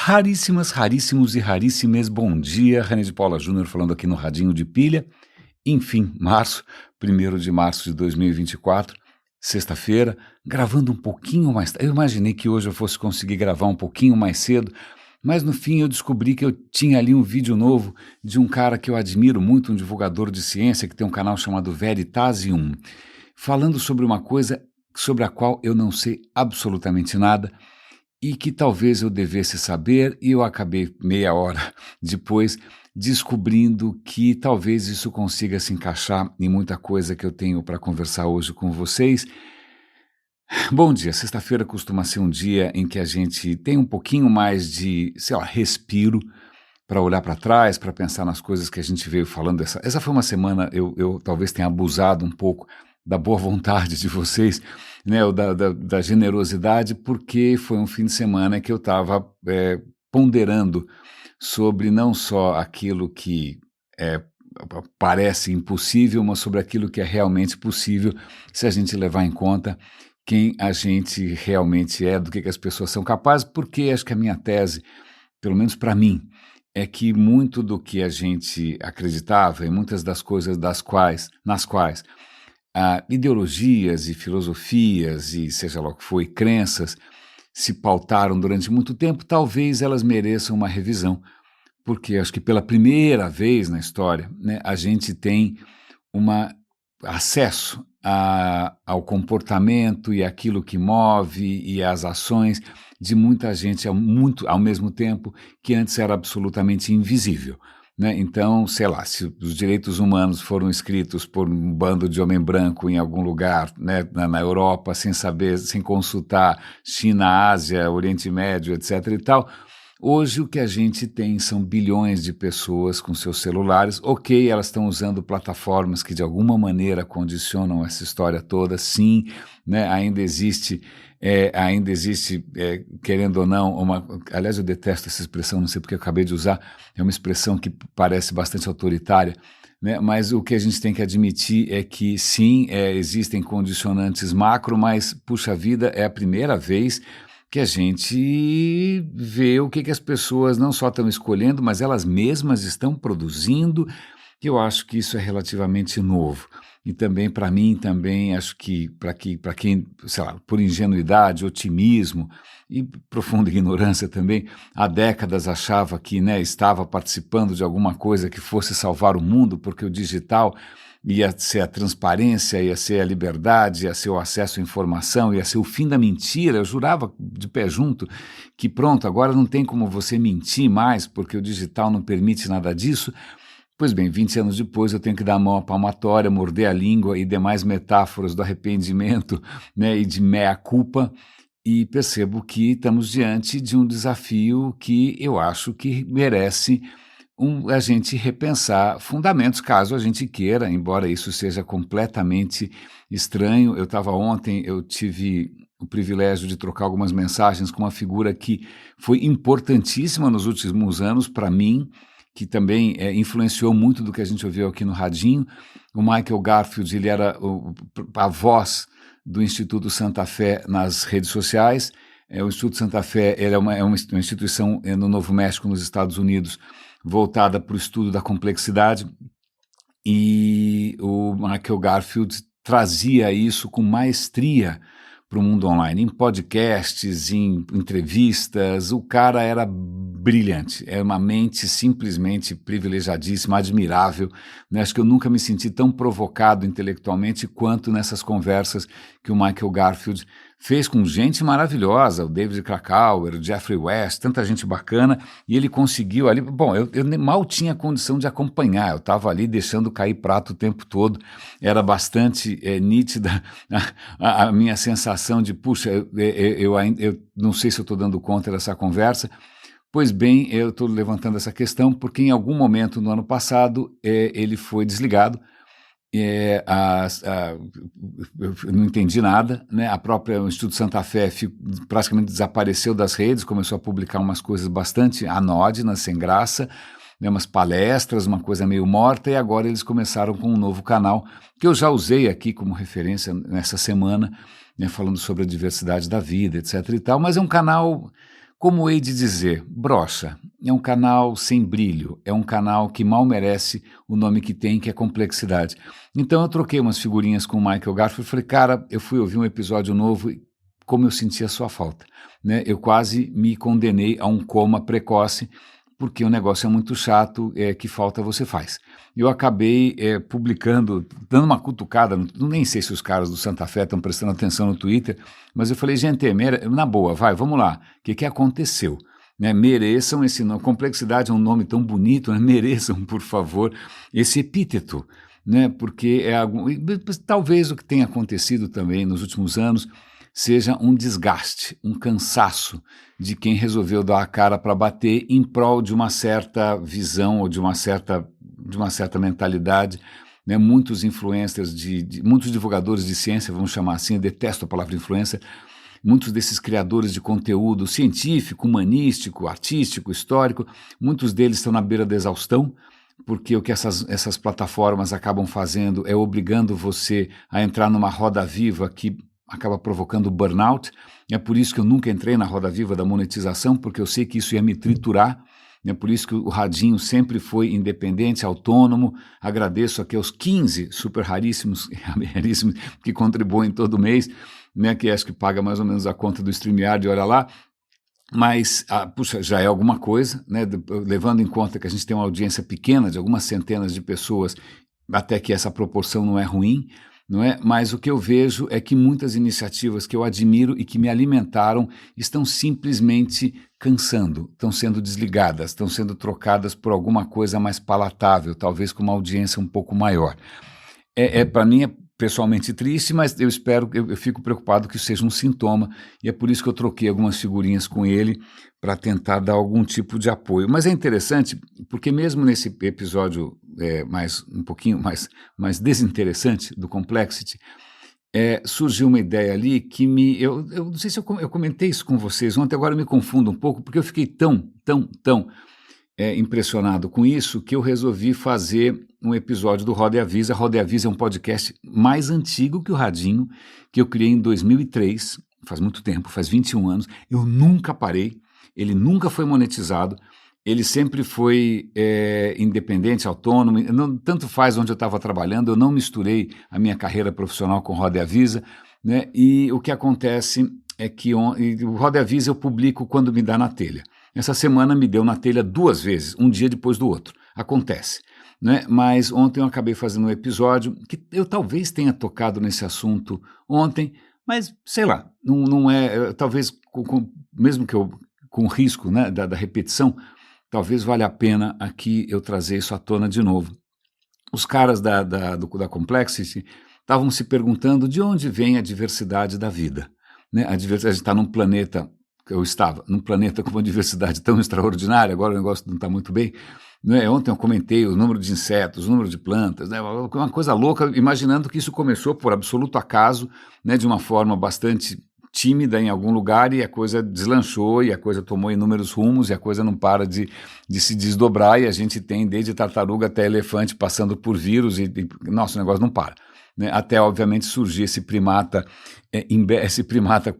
Raríssimas, raríssimos e raríssimes, bom dia, René de Paula Júnior falando aqui no Radinho de Pilha. Enfim, março, 1º de março de 2024, sexta-feira, gravando um pouquinho mais tarde. Eu imaginei que hoje eu fosse conseguir gravar um pouquinho mais cedo, mas no fim eu descobri que eu tinha ali um vídeo novo de um cara que eu admiro muito, um divulgador de ciência que tem um canal chamado Veritasium, falando sobre uma coisa sobre a qual eu não sei absolutamente nada, e que talvez eu devesse saber, e eu acabei meia hora depois descobrindo que talvez isso consiga se encaixar em muita coisa que eu tenho para conversar hoje com vocês. Bom dia, sexta-feira costuma ser um dia em que a gente tem um pouquinho mais de, respiro para olhar para trás, para pensar nas coisas que a gente veio falando. Essa foi uma semana, eu talvez tenha abusado um pouco da boa vontade de vocês, né, ou da generosidade, porque foi um fim de semana que eu estava ponderando sobre não só aquilo que parece impossível, mas sobre aquilo que é realmente possível se a gente levar em conta quem a gente realmente é, do que as pessoas são capazes, porque acho que a minha tese, pelo menos para mim, é que muito do que a gente acreditava e muitas das coisas nas quais ideologias e filosofias e seja lá o que foi, crenças se pautaram durante muito tempo, talvez elas mereçam uma revisão, porque acho que pela primeira vez na história, né, a gente tem acesso ao comportamento e aquilo que move e às ações de muita gente ao mesmo tempo, que antes era absolutamente invisível. Né? Então, sei lá, se os direitos humanos foram escritos por um bando de homem branco em algum lugar, né, na Europa, sem saber, sem consultar China, Ásia, Oriente Médio, etc. e tal, hoje o que a gente tem são bilhões de pessoas com seus celulares. Ok, elas estão usando plataformas que de alguma maneira condicionam essa história toda, sim, né, ainda existe, querendo ou não, aliás eu detesto essa expressão, não sei porque eu acabei de usar, é uma expressão que parece bastante autoritária, né, mas o que a gente tem que admitir é que sim, existem condicionantes macro, mas puxa vida, é a primeira vez que a gente vê o que as pessoas não só estão escolhendo, mas elas mesmas estão produzindo, e eu acho que isso é relativamente novo. E também, para mim, também acho que para quem, sei lá, por ingenuidade, otimismo e profunda ignorância também, há décadas achava que, né, estava participando de alguma coisa que fosse salvar o mundo, porque o digital ia ser a transparência, ia ser a liberdade, ia ser o acesso à informação, ia ser o fim da mentira. Eu jurava de pé junto que pronto, agora não tem como você mentir mais, porque o digital não permite nada disso. Pois bem, 20 anos depois eu tenho que dar a mão à palmatória, morder a língua e demais metáforas do arrependimento, né, e de mea-culpa, e percebo que estamos diante de um desafio que eu acho que merece a gente repensar fundamentos, caso a gente queira, embora isso seja completamente estranho. Ontem eu tive o privilégio de trocar algumas mensagens com uma figura que foi importantíssima nos últimos anos para mim, que também influenciou muito do que a gente ouviu aqui no Radinho. O Michael Garfield, ele era a voz do Instituto Santa Fé nas redes sociais. O Instituto Santa Fé ele é uma instituição no Novo México, nos Estados Unidos, voltada para o estudo da complexidade, e o Michael Garfield trazia isso com maestria para o mundo online, em podcasts, em entrevistas. O cara era brilhante, é uma mente simplesmente privilegiadíssima, admirável, né? Acho que eu nunca me senti tão provocado intelectualmente quanto nessas conversas que o Michael Garfield fez com gente maravilhosa, o David Krakauer, o Jeffrey West, tanta gente bacana, e ele conseguiu ali. Bom, eu mal tinha condição de acompanhar, eu estava ali deixando cair prato o tempo todo, era bastante nítida a minha sensação de, puxa, eu não sei se eu estou dando conta dessa conversa. Pois bem, eu estou levantando essa questão porque em algum momento no ano passado ele foi desligado. Eu não entendi nada, né? O Instituto Santa Fé praticamente desapareceu das redes, começou a publicar umas coisas bastante anódinas, sem graça, né? Umas palestras, uma coisa meio morta, e agora eles começaram com um novo canal, que eu já usei aqui como referência nessa semana, né? Falando sobre a diversidade da vida, etc. e tal, mas é um canal Como hei de dizer, brocha, é um canal sem brilho, é um canal que mal merece o nome que tem, que é complexidade. Então eu troquei umas figurinhas com o Michael Garfield e falei, cara, eu fui ouvir um episódio novo e como eu sentia a sua falta, né? Eu quase me condenei a um coma precoce, porque o negócio é muito chato, que falta você faz. Eu acabei publicando, dando uma cutucada, nem sei se os caras do Santa Fé estão prestando atenção no Twitter, mas eu falei, gente, na boa, vamos lá, o que aconteceu? Né, mereçam esse nome, complexidade é um nome tão bonito, né, mereçam, por favor, esse epíteto, né, porque talvez o que tenha acontecido também nos últimos anos seja um desgaste, um cansaço de quem resolveu dar a cara para bater em prol de uma certa visão ou de uma certa mentalidade. Né? Muitos influencers, muitos divulgadores de ciência, vamos chamar assim, eu detesto a palavra influencer, muitos desses criadores de conteúdo científico, humanístico, artístico, histórico, muitos deles estão na beira da exaustão, porque o que essas plataformas acabam fazendo é obrigando você a entrar numa roda viva que acaba provocando burnout. É por isso que eu nunca entrei na roda viva da monetização, porque eu sei que isso ia me triturar. É por isso que o Radinho sempre foi independente, autônomo. Agradeço aqui aos 15 super raríssimos que contribuem todo mês, né, que acho que paga mais ou menos a conta do StreamYard, olha lá. Mas, puxa, já é alguma coisa, né, levando em conta que a gente tem uma audiência pequena de algumas centenas de pessoas, até que essa proporção não é ruim. Não é? Mas o que eu vejo é que muitas iniciativas que eu admiro e que me alimentaram estão simplesmente cansando, estão sendo desligadas, estão sendo trocadas por alguma coisa mais palatável, talvez com uma audiência um pouco maior. Para mim é pessoalmente triste, mas eu fico preocupado que isso seja um sintoma, e é por isso que eu troquei algumas figurinhas com ele para tentar dar algum tipo de apoio. Mas é interessante, porque mesmo nesse episódio um pouquinho mais desinteressante do Complexity, surgiu uma ideia ali que eu não sei se eu comentei isso com vocês ontem, agora eu me confundo um pouco, porque eu fiquei tão impressionado com isso que eu resolvi fazer um episódio do Roda e Avisa. Roda e Avisa é um podcast mais antigo que o Radinho, que eu criei em 2003, faz muito tempo, faz 21 anos. Eu nunca parei, ele nunca foi monetizado, ele sempre foi independente, autônomo, tanto faz onde eu estava trabalhando, eu não misturei a minha carreira profissional com o Roda e Avisa, né? E o que acontece é que o Roda e Avisa eu publico quando me dá na telha. Essa semana me deu na telha 2 vezes, um dia depois do outro. Acontece. Né? Mas ontem eu acabei fazendo um episódio que eu talvez tenha tocado nesse assunto ontem, mas sei lá, não é, talvez mesmo que eu com o risco, né, da repetição, talvez valha a pena aqui eu trazer isso à tona de novo. Os caras da Complexity estavam se perguntando de onde vem a diversidade da vida. Né? A gente está num planeta, eu estava num planeta com uma diversidade tão extraordinária, agora o negócio não está muito bem. Né? Ontem eu comentei o número de insetos, o número de plantas, né? Uma coisa louca, imaginando que isso começou por absoluto acaso, né? De uma forma bastante tímida em algum lugar, e a coisa deslanchou, e a coisa tomou inúmeros rumos, e a coisa não para de se desdobrar, e a gente tem desde tartaruga até elefante passando por vírus, nossa, o negócio não para. Né? Até, obviamente, surgir esse primata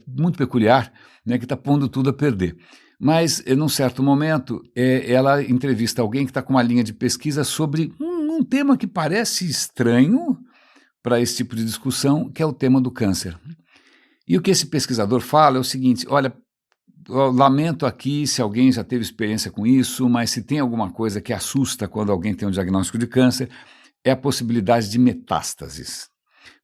muito peculiar, né? Que está pondo tudo a perder. Mas, num certo momento, ela entrevista alguém que está com uma linha de pesquisa sobre um tema que parece estranho para esse tipo de discussão, que é o tema do câncer. E o que esse pesquisador fala é o seguinte: olha, eu lamento aqui se alguém já teve experiência com isso, mas se tem alguma coisa que assusta quando alguém tem um diagnóstico de câncer, é a possibilidade de metástases.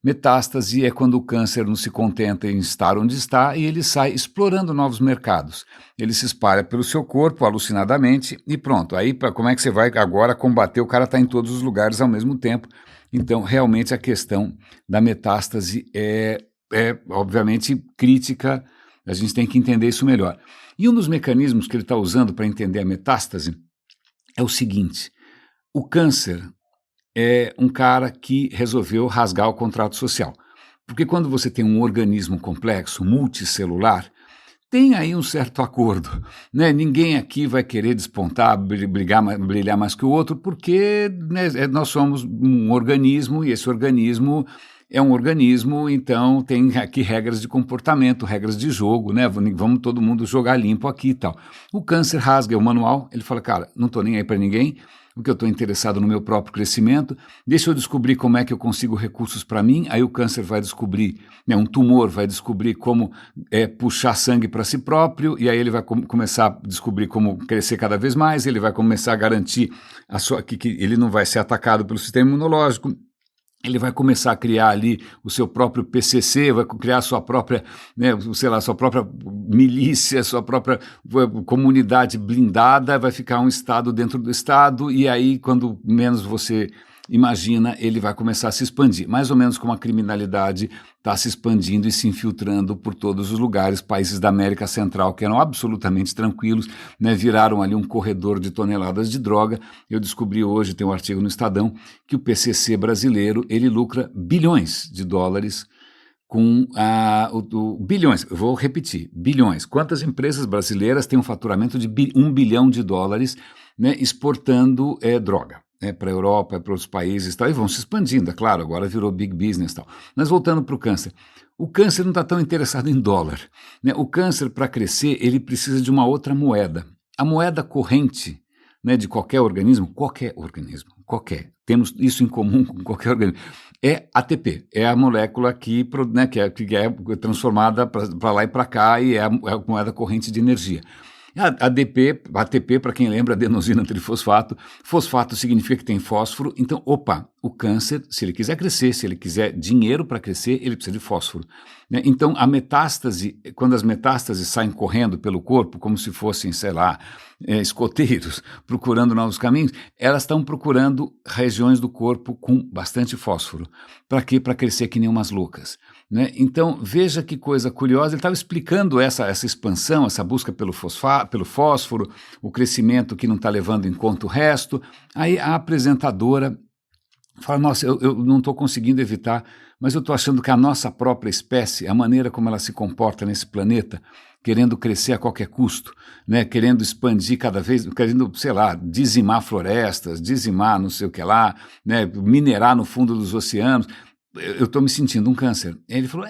Metástase é quando o câncer não se contenta em estar onde está e ele sai explorando novos mercados. Ele se espalha pelo seu corpo alucinadamente e pronto. Aí como é que você vai agora combater? O cara está em todos os lugares ao mesmo tempo. Então, realmente a questão da metástase é obviamente crítica, a gente tem que entender isso melhor. E um dos mecanismos que ele está usando para entender a metástase é o seguinte: o câncer é um cara que resolveu rasgar o contrato social. Porque quando você tem um organismo complexo, multicelular, tem aí um certo acordo. Né? Ninguém aqui vai querer despontar, brilhar mais que o outro, porque né, nós somos um organismo e esse organismo é um organismo, então tem aqui regras de comportamento, regras de jogo, né? Vamos todo mundo jogar limpo aqui e tal. O câncer rasga o manual, ele fala, cara, não estou nem aí para ninguém, o que eu estou interessado no meu próprio crescimento, deixa eu descobrir como é que eu consigo recursos para mim, aí o câncer vai descobrir, né, um tumor vai descobrir como puxar sangue para si próprio, e aí ele vai começar a descobrir como crescer cada vez mais, ele vai começar a garantir que ele não vai ser atacado pelo sistema imunológico, ele vai começar a criar ali o seu próprio PCC, vai criar a sua própria, né, sei lá, sua própria milícia, sua própria comunidade blindada, vai ficar um Estado dentro do Estado, e aí, quando menos você imagina, ele vai começar a se expandir. Mais ou menos como a criminalidade está se expandindo e se infiltrando por todos os lugares. Países da América Central que eram absolutamente tranquilos, né, viraram ali um corredor de toneladas de droga. Eu descobri hoje, tem um artigo no Estadão, que o PCC brasileiro, ele lucra bilhões de dólares com bilhões, eu vou repetir, bilhões. Quantas empresas brasileiras têm um faturamento de $1 bilhão, né, exportando droga? Para a Europa, para outros países, tal, e vão se expandindo, é claro, agora virou big business. Tal. Mas voltando para o câncer não está tão interessado em dólar. Né? O câncer, para crescer, ele precisa de uma outra moeda. A moeda corrente, né, de qualquer organismo, temos isso em comum com qualquer organismo, é ATP, é a molécula que é transformada para lá e para cá e é a moeda corrente de energia. ATP, para quem lembra, adenosina trifosfato, fosfato significa que tem fósforo, então, o câncer, se ele quiser crescer, se ele quiser dinheiro para crescer, ele precisa de fósforo. Né? Então, a metástase, quando as metástases saem correndo pelo corpo, como se fossem, sei lá, escoteiros procurando novos caminhos, elas estão procurando regiões do corpo com bastante fósforo. Para quê? Para crescer que nem umas loucas. Né? Então, veja que coisa curiosa, ele estava explicando essa expansão, essa busca pelo fósforo, o crescimento que não está levando em conta o resto. Aí a apresentadora fala, nossa, eu não estou conseguindo evitar, mas eu estou achando que a nossa própria espécie, a maneira como ela se comporta nesse planeta, querendo crescer a qualquer custo, né? Querendo expandir cada vez, querendo, sei lá, dizimar florestas, dizimar não sei o que lá, né? Minerar no fundo dos oceanos, eu estou me sentindo um câncer. Ele falou,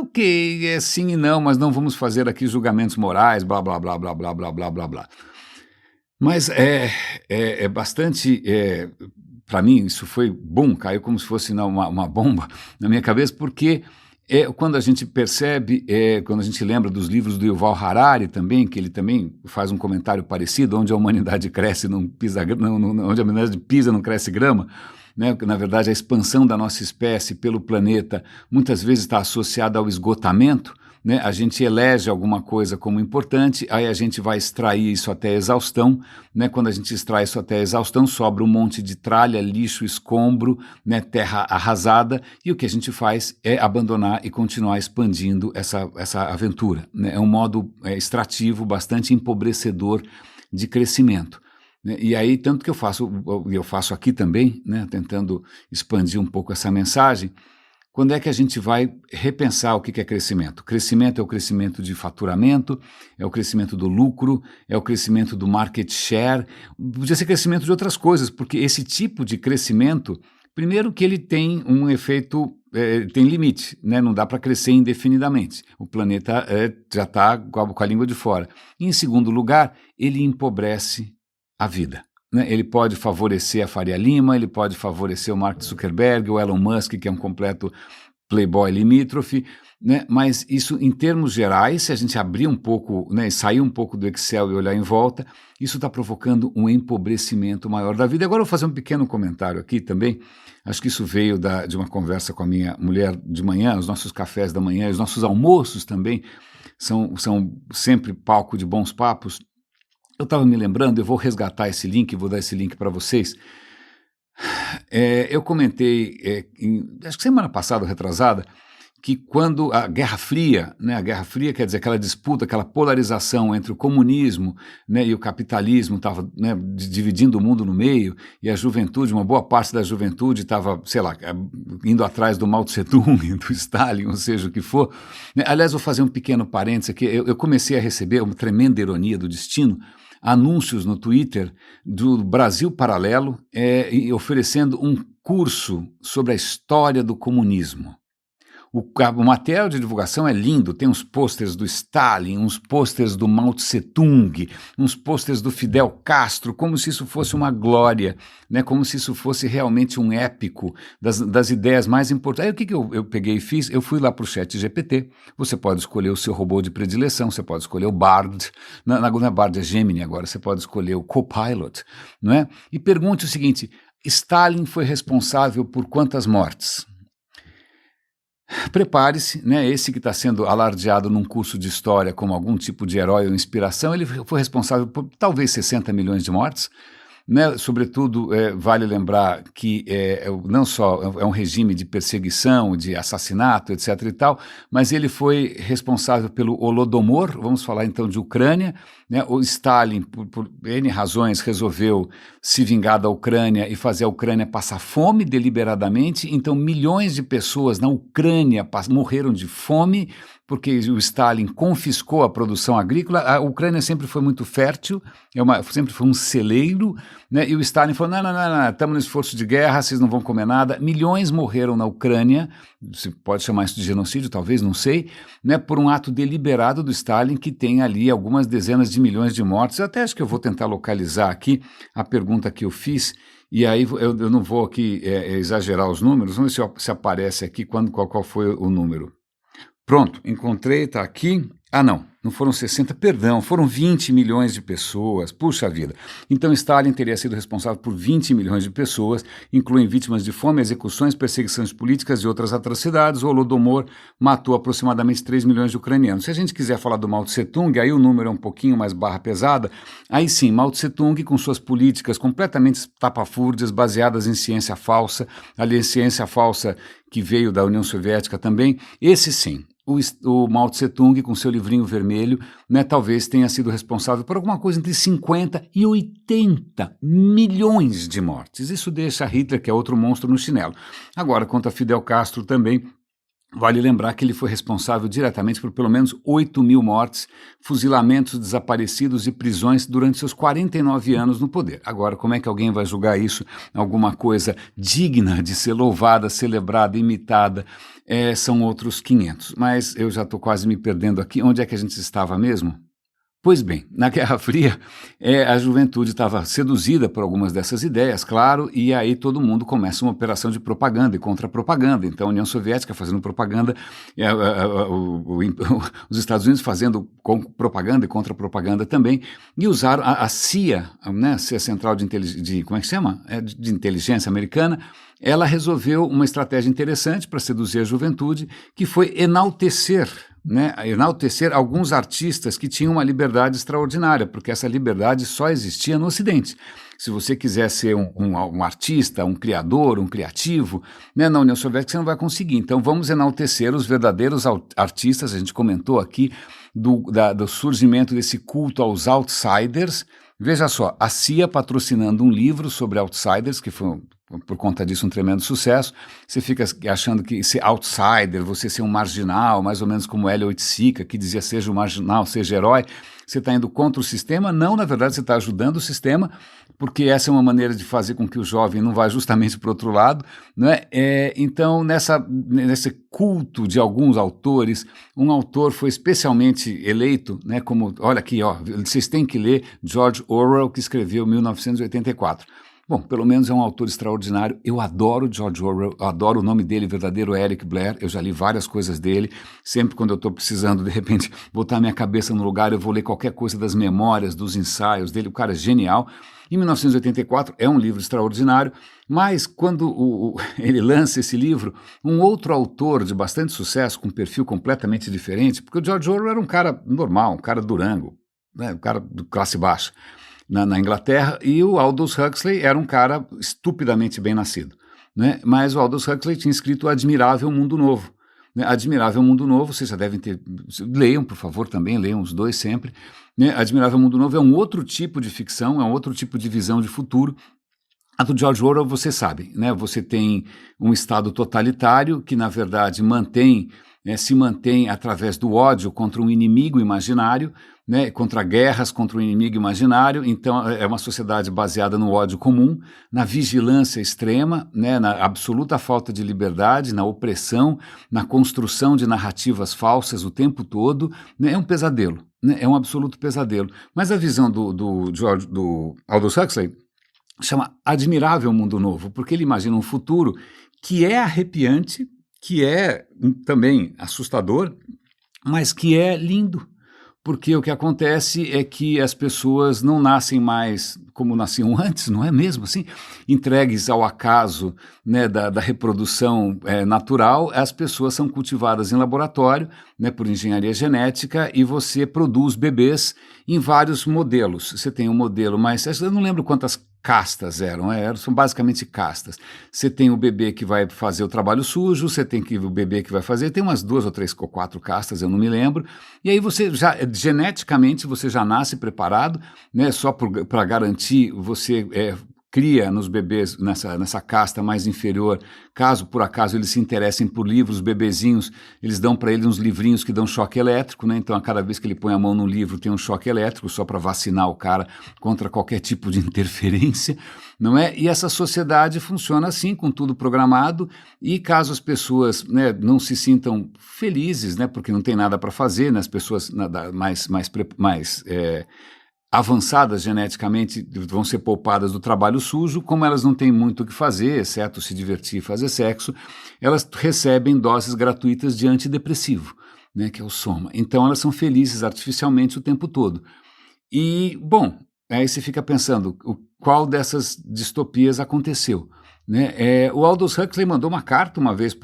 ok, é sim e não, mas não vamos fazer aqui julgamentos morais, blá, blá, blá, blá, blá, blá, blá, blá, blá. Mas é bastante, para mim, isso foi, caiu como se fosse uma bomba na minha cabeça, porque quando a gente percebe, quando a gente lembra dos livros do Yuval Harari também, que ele também faz um comentário parecido, onde a humanidade cresce, onde a humanidade pisa, não cresce grama, né? Na verdade, a expansão da nossa espécie pelo planeta muitas vezes está associada ao esgotamento, né? A gente elege alguma coisa como importante, aí a gente vai extrair isso até a exaustão, né? Quando a gente extrai isso até a exaustão, sobra um monte de tralha, lixo, escombro, né? Terra arrasada, e o que a gente faz é abandonar e continuar expandindo essa aventura. Né? É um modo extrativo, bastante empobrecedor de crescimento. E aí, tanto que eu faço aqui também, né, tentando expandir um pouco essa mensagem, quando é que a gente vai repensar o que é crescimento? Crescimento é o crescimento de faturamento, é o crescimento do lucro, é o crescimento do market share, podia ser crescimento de outras coisas, porque esse tipo de crescimento, primeiro que ele tem um efeito, tem limite, né? Não dá para crescer indefinidamente, o planeta já está com a língua de fora. E, em segundo lugar, ele empobrece a vida. Né? Ele pode favorecer a Faria Lima, ele pode favorecer o Mark Zuckerberg, o Elon Musk, que é um completo playboy limítrofe, né? Mas isso, em termos gerais, se a gente abrir um pouco, né, sair um pouco do Excel e olhar em volta, isso está provocando um empobrecimento maior da vida. Agora eu vou fazer um pequeno comentário aqui também, acho que isso veio de uma conversa com a minha mulher de manhã, os nossos cafés da manhã, os nossos almoços também são sempre palco de bons papos. Eu estava me lembrando, eu vou resgatar esse link, vou dar esse link para vocês. Eu comentei, acho que semana passada, retrasada, que quando a Guerra Fria, né, a Guerra Fria quer dizer aquela disputa, aquela polarização entre o comunismo, né, e o capitalismo estava, né, dividindo o mundo no meio, e a juventude, uma boa parte da juventude estava, sei lá, indo atrás do Mao Tse Tung, do Stalin, ou seja, o que for. Aliás, vou fazer um pequeno parênteses aqui, eu comecei a receber uma tremenda ironia do destino, anúncios no Twitter do Brasil Paralelo oferecendo um curso sobre a história do comunismo. O material de divulgação é lindo, tem uns pôsteres do Stalin, uns pôsteres do Mao Tse-tung, uns pôsteres do Fidel Castro, como se isso fosse uma glória, né? Como se isso fosse realmente um épico das ideias mais importantes. Aí o que eu peguei e fiz? Eu fui lá para o ChatGPT, você pode escolher o seu robô de predileção, você pode escolher o Bard, não é Bard, é Gemini agora, você pode escolher o Copilot, não é? E pergunte o seguinte, Stalin foi responsável por quantas mortes? Prepare-se, né? Esse que está sendo alardeado num curso de história como algum tipo de herói ou inspiração, ele foi responsável por talvez 60 milhões de mortes, né? Sobretudo, vale lembrar que não só é um regime de perseguição, de assassinato, etc. e tal, mas ele foi responsável pelo Holodomor, vamos falar então de Ucrânia, né? O Stalin, por N razões, resolveu se vingar da Ucrânia e fazer a Ucrânia passar fome deliberadamente, então milhões de pessoas na Ucrânia morreram de fome, porque o Stalin confiscou a produção agrícola. A Ucrânia sempre foi muito fértil, sempre foi um celeiro, né? E o Stalin falou, não, estamos no esforço de guerra, vocês não vão comer nada. Milhões morreram na Ucrânia, se pode chamar isso de genocídio, talvez, não sei, né? Por um ato deliberado do Stalin que tem ali algumas dezenas de milhões de mortes. Eu até acho que eu vou tentar localizar aqui a pergunta que eu fiz, e aí eu não vou aqui exagerar os números, vamos ver se aparece aqui qual foi o número. Pronto, encontrei, está aqui. Ah, não foram 60, perdão, foram 20 milhões de pessoas, puxa vida. Então Stalin teria sido responsável por 20 milhões de pessoas, incluindo vítimas de fome, execuções, perseguições políticas e outras atrocidades. O Holodomor matou aproximadamente 3 milhões de ucranianos. Se a gente quiser falar do Mao Tse-tung, aí o número é um pouquinho mais barra pesada, aí sim, Mao Tse-tung com suas políticas completamente tapafúrdias, baseadas em ciência falsa, ali ciência falsa que veio da União Soviética também, esse sim. O Mao Tse-tung, com seu livrinho vermelho, né, talvez tenha sido responsável por alguma coisa entre 50 e 80 milhões de mortes. Isso deixa Hitler, que é outro monstro, no chinelo. Agora, quanto a Fidel Castro também, vale lembrar que ele foi responsável diretamente por pelo menos 8 mil mortes, fuzilamentos, desaparecidos e prisões durante seus 49 anos no poder. Agora, como é que alguém vai julgar isso alguma coisa digna de ser louvada, celebrada, imitada? São outros 500. Mas eu já estou quase me perdendo aqui. Onde é que a gente estava mesmo? Pois bem, na Guerra Fria, a juventude estava seduzida por algumas dessas ideias, claro, e aí todo mundo começa uma operação de propaganda e contra-propaganda. Então, a União Soviética fazendo propaganda, os Estados Unidos fazendo propaganda e contra-propaganda também, e usaram a CIA, né, a CIA Central como é que se chama? De Inteligência Americana. Ela resolveu uma estratégia interessante para seduzir a juventude, que foi enaltecer alguns artistas que tinham uma liberdade extraordinária, porque essa liberdade só existia no Ocidente. Se você quiser ser um artista, um criador, um criativo, né, na União Soviética você não vai conseguir. Então vamos enaltecer os verdadeiros artistas. A gente comentou aqui do surgimento desse culto aos outsiders. Veja só, a CIA patrocinando um livro sobre outsiders, que foi por conta disso um tremendo sucesso. Você fica achando que ser outsider, você ser um marginal, mais ou menos como Hélio Oiticica, que dizia seja um marginal, seja herói, você está indo contra o sistema? Não, na verdade você está ajudando o sistema, porque essa é uma maneira de fazer com que o jovem não vá justamente para o outro lado, né? Então, nesse culto de alguns autores, um autor foi especialmente eleito, né, como, olha aqui, vocês têm que ler George Orwell, que escreveu 1984. Bom, pelo menos é um autor extraordinário. Eu adoro George Orwell, eu adoro o nome dele verdadeiro, Eric Blair. Eu já li várias coisas dele. Sempre quando eu estou precisando, de repente, botar minha cabeça no lugar, eu vou ler qualquer coisa das memórias, dos ensaios dele. O cara é genial. Em 1984 é um livro extraordinário, mas quando ele lança esse livro, um outro autor de bastante sucesso, com um perfil completamente diferente, porque o George Orwell era um cara normal, um cara durango, né, um cara de classe baixa, na Inglaterra, e o Aldous Huxley era um cara estupidamente bem nascido, né? Mas o Aldous Huxley tinha escrito Admirável Mundo Novo, né? Admirável Mundo Novo, vocês já devem ter, leiam por favor também, leiam os dois sempre, né? Admirável Mundo Novo é um outro tipo de ficção, é um outro tipo de visão de futuro. A do George Orwell, você sabe, né? Você tem um Estado totalitário que na verdade se mantém através do ódio contra um inimigo imaginário, né, contra guerras, contra o inimigo imaginário. Então é uma sociedade baseada no ódio comum, na vigilância extrema, né, na absoluta falta de liberdade, na opressão, na construção de narrativas falsas o tempo todo, né, é um pesadelo, né, é um absoluto pesadelo. Mas a visão do Aldous Huxley chama Admirável Mundo Novo, porque ele imagina um futuro que é arrepiante, que é também assustador, mas que é lindo. Porque o que acontece é que as pessoas não nascem mais como nasciam antes, não é mesmo assim? Entregues ao acaso, né, da reprodução natural, as pessoas são cultivadas em laboratório, né, por engenharia genética, e você produz bebês em vários modelos. Você tem um modelo mais... Eu não lembro quantas castas são basicamente castas. Você tem o bebê que vai fazer o trabalho sujo, você tem o bebê que vai fazer, tem umas 2 ou 3 ou 4 castas, eu não me lembro, e aí você já, geneticamente, você já nasce preparado, né, só para garantir, você cria nos bebês, nessa casta mais inferior, caso por acaso eles se interessem por livros, bebezinhos, eles dão para ele uns livrinhos que dão choque elétrico, né? Então a cada vez que ele põe a mão no livro tem um choque elétrico, só para vacinar o cara contra qualquer tipo de interferência, não é? E essa sociedade funciona assim, com tudo programado, e caso as pessoas, né, não se sintam felizes, né, porque não tem nada para fazer, né, as pessoas mais avançadas geneticamente vão ser poupadas do trabalho sujo, como elas não têm muito o que fazer, exceto se divertir e fazer sexo, elas recebem doses gratuitas de antidepressivo, né, que é o Soma. Então elas são felizes artificialmente o tempo todo. E, bom, aí você fica pensando, qual dessas distopias aconteceu? Né? O Aldous Huxley mandou uma carta uma vez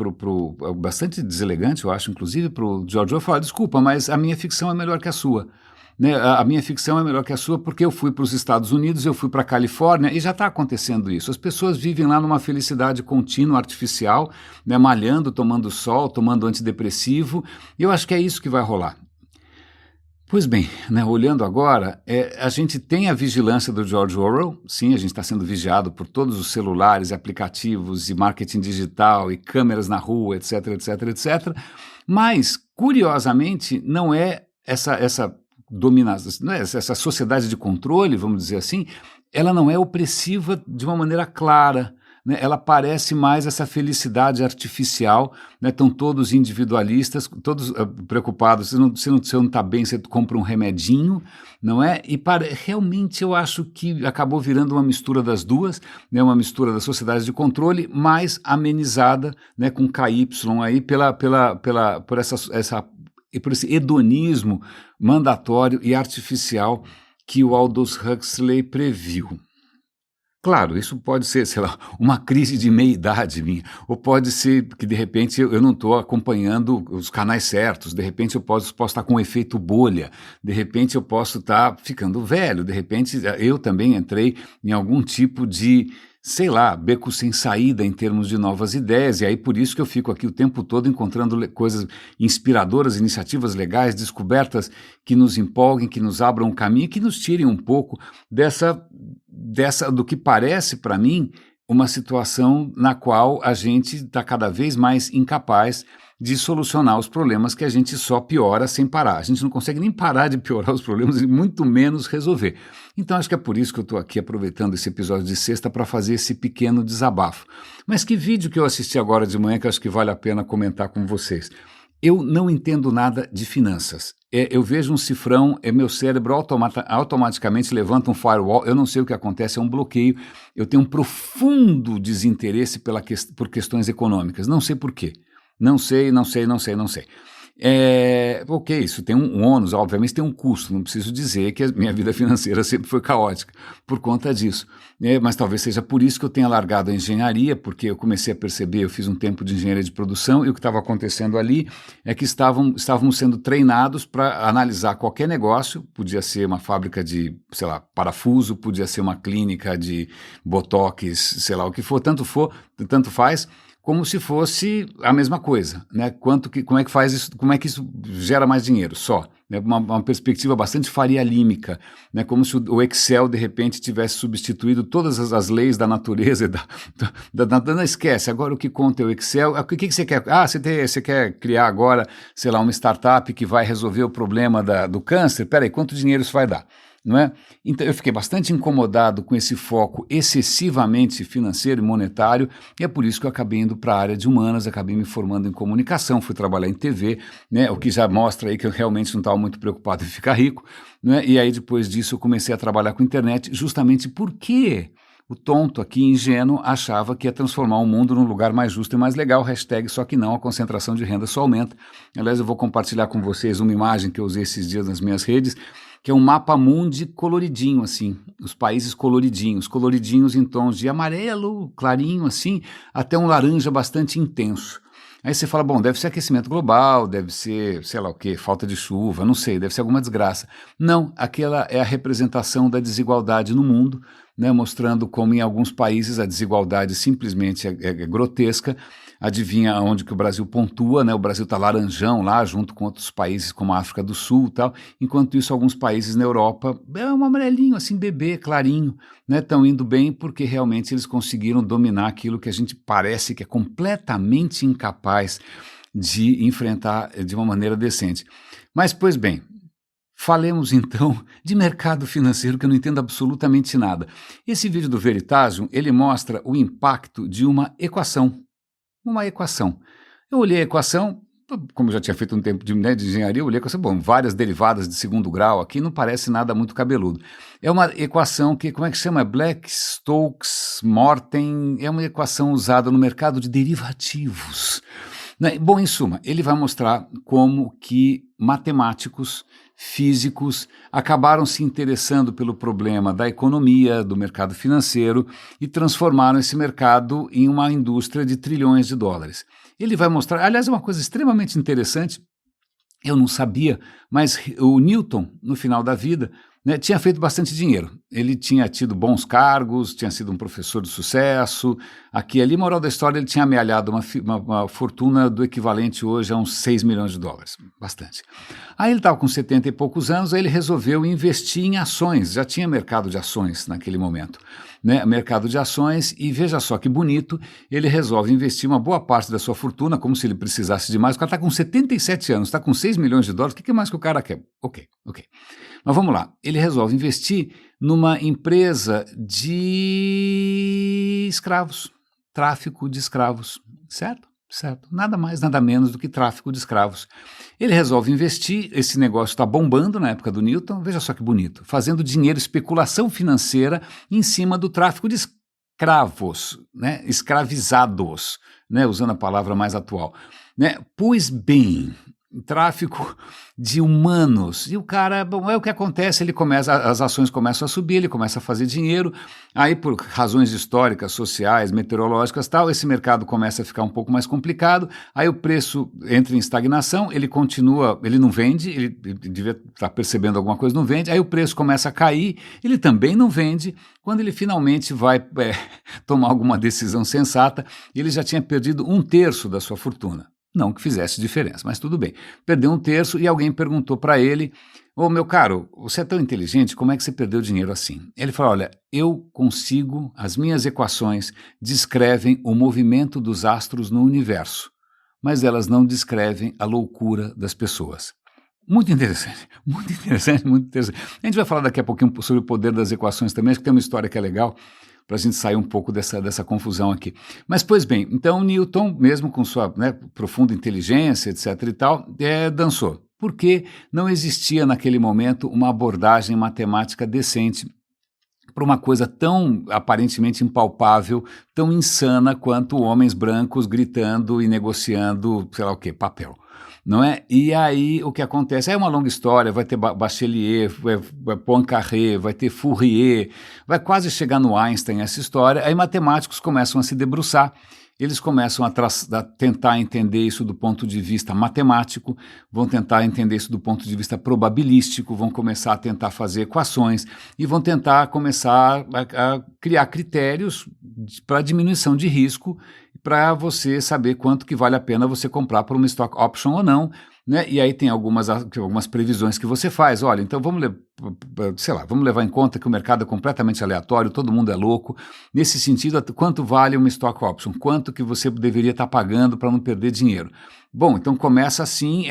bastante deselegante, eu acho, inclusive, para o George Orwell, falar, desculpa, mas a minha ficção é melhor que a sua. Né, a minha ficção é melhor que a sua porque eu fui para os Estados Unidos, eu fui para a Califórnia e já está acontecendo isso. As pessoas vivem lá numa felicidade contínua, artificial, né, malhando, tomando sol, tomando antidepressivo, e eu acho que é isso que vai rolar. Pois bem, né, olhando agora, a gente tem a vigilância do George Orwell, sim, a gente está sendo vigiado por todos os celulares, aplicativos e marketing digital e câmeras na rua, etc, etc, etc, mas, curiosamente, não é essa dominação, essa sociedade de controle, vamos dizer assim, ela não é opressiva de uma maneira clara, né? Ela parece mais essa felicidade artificial, né? Estão todos individualistas, todos preocupados, se não está bem, você compra um remedinho, não é? E realmente eu acho que acabou virando uma mistura das duas, né? Uma mistura da sociedade de controle, mais amenizada, né? Com KY aí por esse hedonismo mandatório e artificial que o Aldous Huxley previu. Claro, isso pode ser, sei lá, uma crise de meia-idade minha, ou pode ser que de repente eu não estou acompanhando os canais certos, de repente eu posso estar com um efeito bolha, de repente eu posso estar ficando velho, de repente eu também entrei em algum tipo de, sei lá, beco sem saída em termos de novas ideias, e aí por isso que eu fico aqui o tempo todo encontrando coisas inspiradoras, iniciativas legais, descobertas que nos empolguem, que nos abram um caminho, que nos tirem um pouco do que parece para mim uma situação na qual a gente está cada vez mais incapaz de solucionar os problemas que a gente só piora sem parar. A gente não consegue nem parar de piorar os problemas e muito menos resolver. Então acho que é por isso que eu estou aqui aproveitando esse episódio de sexta para fazer esse pequeno desabafo. Mas que vídeo que eu assisti agora de manhã que eu acho que vale a pena comentar com vocês. Eu não entendo nada de finanças. Eu vejo um cifrão, meu cérebro automaticamente levanta um firewall, eu não sei o que acontece, é um bloqueio. Eu tenho um profundo desinteresse por questões econômicas, não sei por quê. Não sei. Ok, isso tem um ônus, obviamente tem um custo, não preciso dizer que a minha vida financeira sempre foi caótica por conta disso, mas talvez seja por isso que eu tenha largado a engenharia, porque eu comecei a perceber, eu fiz um tempo de engenharia de produção e o que estava acontecendo ali é que estávamos sendo treinados para analisar qualquer negócio, podia ser uma fábrica de, sei lá, parafuso, podia ser uma clínica de botox, sei lá o que for, tanto faz, como se fosse a mesma coisa, né? Como é que faz isso, como é que isso gera mais dinheiro só, né? Uma perspectiva bastante faria-límica, né? Como se o Excel de repente tivesse substituído todas as leis da natureza e não esquece, agora o que conta é o Excel. O que você quer? Você quer criar agora, sei lá, uma startup que vai resolver o problema do câncer? Peraí, quanto dinheiro isso vai dar? Não é? Então eu fiquei bastante incomodado com esse foco excessivamente financeiro e monetário, e é por isso que eu acabei indo para a área de humanas, acabei me formando em comunicação, fui trabalhar em TV, né, o que já mostra aí que eu realmente não estava muito preocupado em ficar rico, né, e aí depois disso eu comecei a trabalhar com internet, justamente porque o tonto aqui, ingênuo, achava que ia transformar o mundo num lugar mais justo e mais legal, hashtag só que não, a concentração de renda só aumenta. Aliás, eu vou compartilhar com vocês uma imagem que eu usei esses dias nas minhas redes, que é um mapa mundi coloridinho, assim, os países coloridinhos em tons de amarelo, clarinho, assim, até um laranja bastante intenso. Aí você fala, bom, deve ser aquecimento global, deve ser, sei lá o quê, falta de chuva, não sei, deve ser alguma desgraça. Não, aquela é a representação da desigualdade no mundo, né, mostrando como em alguns países a desigualdade simplesmente é grotesca. Adivinha onde que o Brasil pontua, né? O Brasil está laranjão lá, junto com outros países como a África do Sul e tal. Enquanto isso, alguns países na Europa, é um amarelinho, assim, bebê, clarinho, né? Estão indo bem porque realmente eles conseguiram dominar aquilo que a gente parece que é completamente incapaz de enfrentar de uma maneira decente. Mas, pois bem, falemos então de mercado financeiro, que eu não entendo absolutamente nada. Esse vídeo do Veritasium, ele mostra o impacto de uma equação. Eu olhei a equação, como eu já tinha feito um tempo de engenharia, eu olhei a equação, bom, várias derivadas de segundo grau aqui, não parece nada muito cabeludo. É uma equação que, como é que chama? Black-Stokes-Morten, é uma equação usada no mercado de derivativos. Bom, em suma, ele vai mostrar como que matemáticos, físicos, acabaram se interessando pelo problema da economia, do mercado financeiro e transformaram esse mercado em uma indústria de trilhões de dólares. Ele vai mostrar, aliás, é uma coisa extremamente interessante, eu não sabia, mas o Newton, no final da vida, né, tinha feito bastante dinheiro. Ele tinha tido bons cargos, tinha sido um professor de sucesso. Aqui ali, moral da história, ele tinha amealhado uma fortuna do equivalente hoje a uns 6 milhões de dólares. Bastante. Aí ele estava com 70 e poucos anos, aí ele resolveu investir em ações. Já tinha mercado de ações naquele momento, né? Mercado de ações, e veja só que bonito, ele resolve investir uma boa parte da sua fortuna, como se ele precisasse de mais. O cara está com 77 anos, está com 6 milhões de dólares, o que mais que o cara quer? Ok. Mas vamos lá, ele resolve investir numa empresa de escravos, tráfico de escravos, certo? Nada mais, nada menos do que tráfico de escravos. Ele resolve investir, esse negócio está bombando na época do Newton, veja só que bonito, fazendo dinheiro, especulação financeira em cima do tráfico de escravos, né? Escravizados, né? Usando a palavra mais atual. Né? Pois bem, tráfico de humanos, e o cara, bom, é o que acontece, as ações começam a subir, ele começa a fazer dinheiro, aí por razões históricas, sociais, meteorológicas, tal, esse mercado começa a ficar um pouco mais complicado, aí o preço entra em estagnação, ele continua, ele não vende, ele devia estar percebendo alguma coisa, não vende, aí o preço começa a cair, ele também não vende, quando ele finalmente vai tomar alguma decisão sensata, ele já tinha perdido 1/3 da sua fortuna. Não que fizesse diferença, mas tudo bem. Perdeu 1/3 e alguém perguntou para ele, ô meu caro, você é tão inteligente, como é que você perdeu dinheiro assim? Ele falou, olha, as minhas equações descrevem o movimento dos astros no universo, mas elas não descrevem a loucura das pessoas. Muito interessante. A gente vai falar daqui a pouquinho sobre o poder das equações também, acho que tem uma história que é legal, para a gente sair um pouco dessa confusão aqui. Mas, pois bem, então Newton, mesmo com sua profunda inteligência, etc. e tal, dançou. Porque não existia naquele momento uma abordagem matemática decente para uma coisa tão aparentemente impalpável, tão insana quanto homens brancos gritando e negociando, sei lá o quê, papel. Não é? E aí o que acontece? É uma longa história, vai ter Bachelier, vai Poincaré, vai ter Fourier, vai quase chegar no Einstein essa história, aí matemáticos começam a se debruçar, eles começam a tentar entender isso do ponto de vista matemático, vão tentar entender isso do ponto de vista probabilístico, vão começar a tentar fazer equações e vão tentar começar a criar critérios para diminuição de risco para você saber quanto que vale a pena você comprar por uma stock option ou não, né? E aí tem algumas previsões que você faz. Olha, então vamos levar em conta que o mercado é completamente aleatório, todo mundo é louco. Nesse sentido, quanto vale uma stock option? Quanto que você deveria estar pagando para não perder dinheiro? Bom, então começa assim,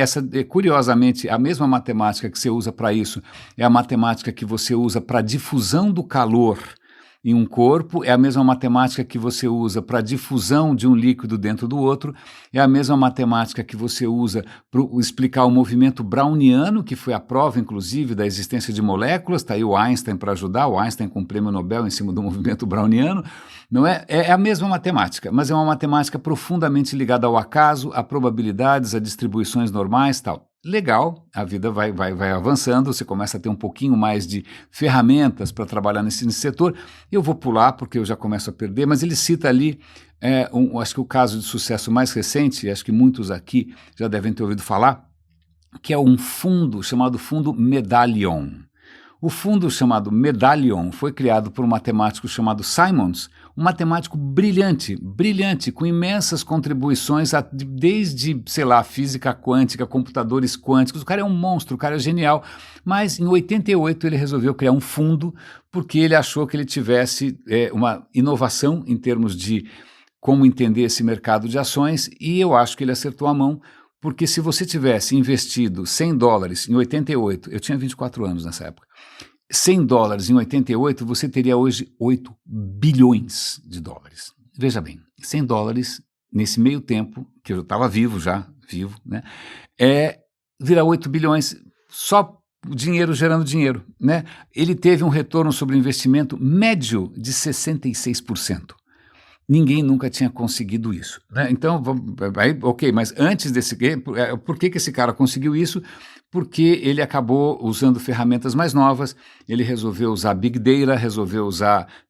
curiosamente, a mesma matemática que você usa para isso é a matemática que você usa para difusão do calor em um corpo, é a mesma matemática que você usa para a difusão de um líquido dentro do outro, é a mesma matemática que você usa para explicar o movimento browniano, que foi a prova, inclusive, da existência de moléculas. Está aí o Einstein para ajudar, o Einstein com o prêmio Nobel em cima do movimento browniano. Não é? É a mesma matemática, mas é uma matemática profundamente ligada ao acaso, a probabilidades, a distribuições normais, tal. Legal, a vida vai avançando, você começa a ter um pouquinho mais de ferramentas para trabalhar nesse setor. Eu vou pular porque eu já começo a perder, mas ele cita ali, acho que o caso de sucesso mais recente, acho que muitos aqui já devem ter ouvido falar, que é um fundo chamado Fundo Medallion. O fundo chamado Medallion foi criado por um matemático chamado Simons, um matemático brilhante, com imensas contribuições desde, física quântica, computadores quânticos. O cara é um monstro, o cara é genial. Mas em 88 ele resolveu criar um fundo porque ele achou que ele tivesse uma inovação em termos de como entender esse mercado de ações, e eu acho que ele acertou a mão, porque se você tivesse investido $100 em 88, eu tinha 24 anos nessa época, $100 em 88, você teria hoje 8 bilhões de dólares. Veja bem, $100 nesse meio tempo, que eu estava vivo, né, vira 8 bilhões, só dinheiro gerando dinheiro, né? Ele teve um retorno sobre o investimento médio de 66%. Ninguém nunca tinha conseguido isso, né? Então, ok, mas antes por que esse cara conseguiu isso? Porque ele acabou usando ferramentas mais novas, ele resolveu usar Big Data, resolveu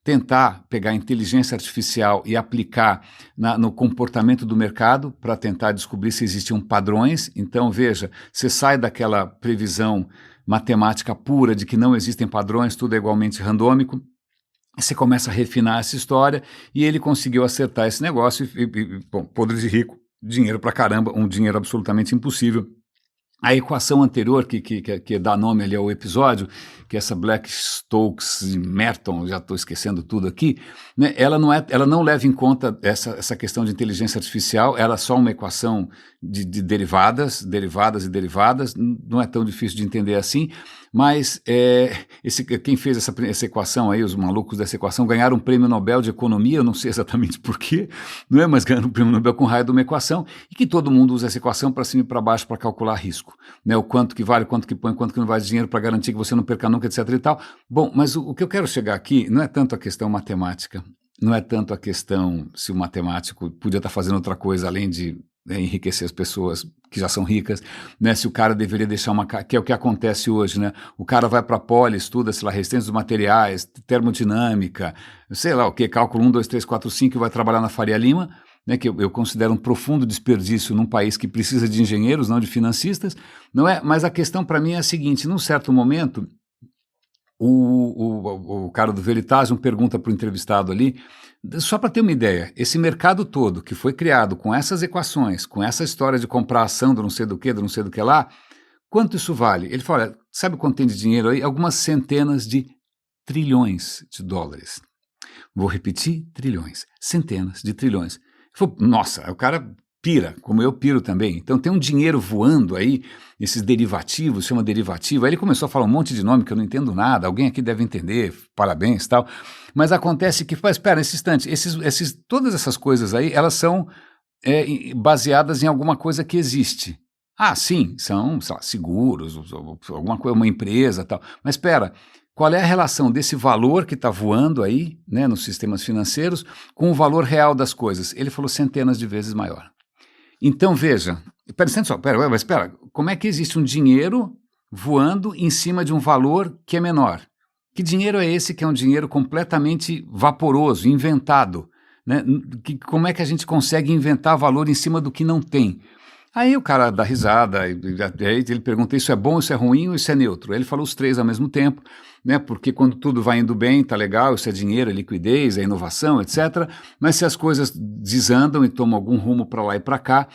tentar pegar inteligência artificial e aplicar no comportamento do mercado para tentar descobrir se existiam padrões. Então, veja, você sai daquela previsão matemática pura de que não existem padrões, tudo é igualmente randômico. Você começa a refinar essa história e ele conseguiu acertar esse negócio bom, podre de rico, dinheiro pra caramba, um dinheiro absolutamente impossível. A equação anterior, que dá nome ali ao episódio, que é essa Black-Stokes e Merton, já estou esquecendo tudo aqui, né, ela não leva em conta essa questão de inteligência artificial, ela é só uma equação de derivadas, não é tão difícil de entender assim, mas quem fez essa equação aí, os malucos dessa equação, ganharam um prêmio Nobel de Economia, eu não sei exatamente porquê, não é, mas ganharam um prêmio Nobel com raio de uma equação, e que todo mundo usa essa equação para cima e para baixo para calcular risco, né, o quanto que vale, quanto que põe, quanto que não vale dinheiro para garantir que você não perca nunca, etc e tal. Bom, mas o que eu quero chegar aqui não é tanto a questão matemática, não é tanto a questão se o matemático podia estar fazendo outra coisa além de enriquecer as pessoas que já são ricas, né? Se o cara deveria deixar que é o que acontece hoje, né? O cara vai para a Poli, estuda, resistência dos materiais, termodinâmica, sei lá o que, cálculo 1, 2, 3, 4, 5, e vai trabalhar na Faria Lima, né, que eu considero um profundo desperdício num país que precisa de engenheiros, não de financistas, não é? Mas a questão para mim é a seguinte: num certo momento, o cara do Veritasium pergunta para o entrevistado ali, só para ter uma ideia, esse mercado todo que foi criado com essas equações, com essa história de comprar ação do não sei do que lá, quanto isso vale? Ele fala, sabe quanto tem de dinheiro aí? Algumas centenas de trilhões de dólares. Vou repetir, trilhões, centenas de trilhões. Ele falou, nossa, o cara pira, como eu piro também. Então tem um dinheiro voando aí, esses derivativos, chama derivativo. Aí ele começou a falar um monte de nome que eu não entendo nada, alguém aqui deve entender, parabéns e tal. Mas acontece que, espera, nesse instante, todas essas coisas aí, elas são baseadas em alguma coisa que existe. Ah, sim, são, sei lá, seguros, alguma coisa, uma empresa e tal. Mas espera, qual é a relação desse valor que está voando aí, né, nos sistemas financeiros, com o valor real das coisas? Ele falou centenas de vezes maior. Então, veja, espera, como é que existe um dinheiro voando em cima de um valor que é menor? Que dinheiro é esse que é um dinheiro completamente vaporoso, inventado, né? Como é que a gente consegue inventar valor em cima do que não tem? Aí o cara dá risada, e aí ele pergunta, isso é bom, isso é ruim ou isso é neutro? Aí ele falou os três ao mesmo tempo, né? Porque quando tudo vai indo bem, tá legal, isso é dinheiro, é liquidez, é inovação, etc. Mas se as coisas desandam e tomam algum rumo para lá e para cá,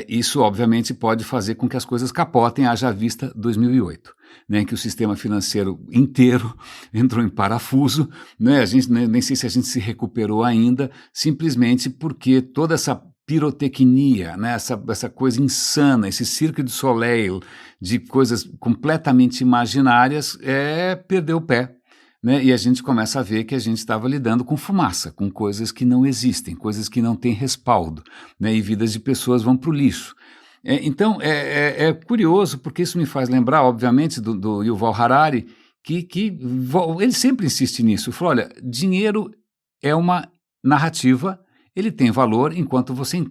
isso obviamente pode fazer com que as coisas capotem, haja vista 2008, né, que o sistema financeiro inteiro entrou em parafuso, né, a gente nem sei se a gente se recuperou ainda, simplesmente porque toda essa pirotecnia, né, essa coisa insana, esse circo de Soleil de coisas completamente imaginárias, perdeu o pé. Né? E a gente começa a ver que a gente estava lidando com fumaça, com coisas que não existem, coisas que não têm respaldo, né? E vidas de pessoas vão para o lixo. Então, é curioso, porque isso me faz lembrar, obviamente, do Yuval Harari, que ele sempre insiste nisso. Ele falou, olha, dinheiro é uma narrativa, ele tem valor enquanto você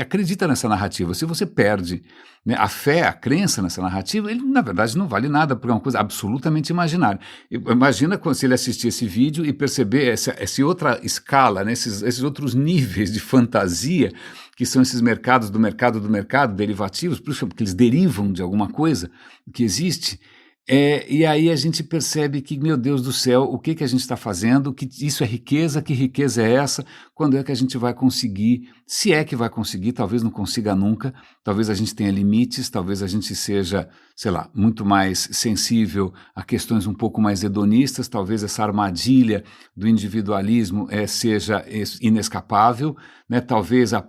acredita nessa narrativa. Se você perde, né, a fé, a crença nessa narrativa, ele na verdade não vale nada, porque é uma coisa absolutamente imaginária. Imagina se ele assistir esse vídeo e perceber essa outra escala, né, esses outros níveis de fantasia, que são esses mercados do mercado derivativos, porque eles derivam de alguma coisa que existe. E aí a gente percebe que, meu Deus do céu, o que a gente está fazendo, que isso é riqueza, que riqueza é essa, quando é que a gente vai conseguir, se é que vai conseguir, talvez não consiga nunca, talvez a gente tenha limites, talvez a gente seja, sei lá, muito mais sensível a questões um pouco mais hedonistas, talvez essa armadilha do individualismo seja inescapável, né? Talvez a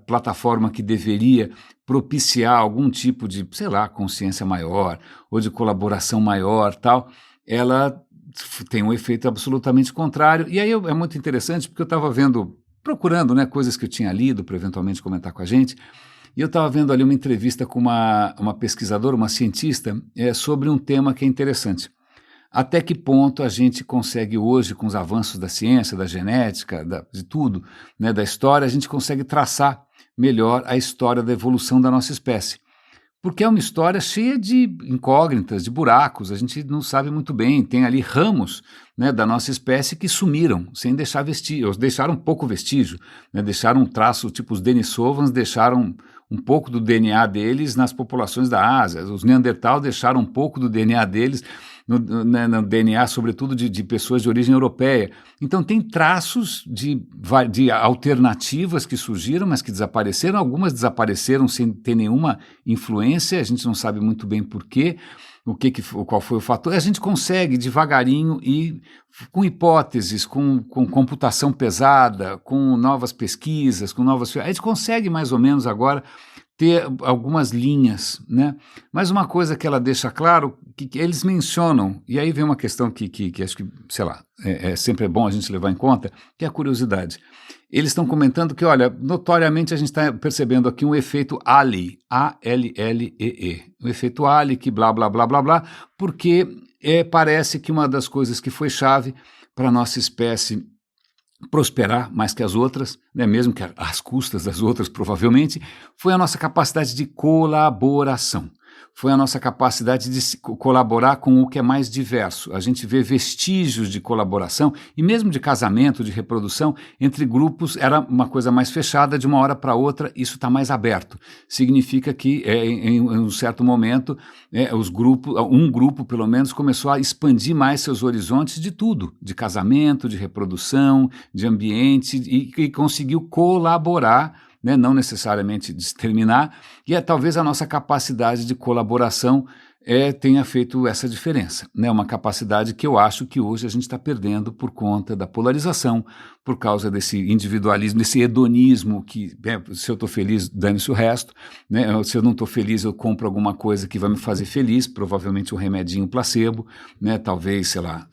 plataforma que deveria propiciar algum tipo de, sei lá, consciência maior ou de colaboração maior, tal, ela tem um efeito absolutamente contrário. E aí é muito interessante, porque eu estava procurando, né, coisas que eu tinha lido para eventualmente comentar com a gente, e eu estava vendo ali uma entrevista com uma pesquisadora, uma cientista, sobre um tema que é interessante. Até que ponto a gente consegue hoje, com os avanços da ciência, da genética, de tudo, né, da história, a gente consegue traçar melhor a história da evolução da nossa espécie. Porque é uma história cheia de incógnitas, de buracos, a gente não sabe muito bem, tem ali ramos, né, da nossa espécie que sumiram, sem deixar vestígio, deixaram pouco vestígio, né, deixaram um traço, tipo os Denisovans deixaram um pouco do DNA deles nas populações da Ásia, os Neandertal deixaram um pouco do DNA deles no DNA, sobretudo de pessoas de origem europeia. Então tem traços de alternativas que surgiram, mas que desapareceram, algumas desapareceram sem ter nenhuma influência, a gente não sabe muito bem por quê, qual foi o fator. A gente consegue devagarinho e com hipóteses, com computação pesada, com novas pesquisas, a gente consegue mais ou menos agora ter algumas linhas, né? Mas uma coisa que ela deixa claro, que eles mencionam, e aí vem uma questão que acho que, sei lá, sempre é bom a gente levar em conta, que é a curiosidade. Eles estão comentando que, olha, notoriamente a gente está percebendo aqui um efeito Ali, A-L-L-E-E, o efeito Ali, que blá, blá, blá, blá, blá, porque parece que uma das coisas que foi chave para a nossa espécie prosperar mais que as outras, né, mesmo que às custas das outras, provavelmente, foi a nossa capacidade de colaboração. Foi a nossa capacidade de colaborar com o que é mais diverso. A gente vê vestígios de colaboração e mesmo de casamento, de reprodução, entre grupos era uma coisa mais fechada, de uma hora para outra isso está mais aberto. Significa que em um certo momento um grupo pelo menos começou a expandir mais seus horizontes de tudo, de casamento, de reprodução, de ambiente e conseguiu colaborar, né, não necessariamente exterminar, e talvez a nossa capacidade de colaboração tenha feito essa diferença, né? Uma capacidade que eu acho que hoje a gente está perdendo por conta da polarização, por causa desse individualismo, desse hedonismo que, se eu estou feliz, dane-se o resto, né? Se eu não estou feliz, eu compro alguma coisa que vai me fazer feliz, provavelmente um remedinho placebo, né? Talvez, sei lá,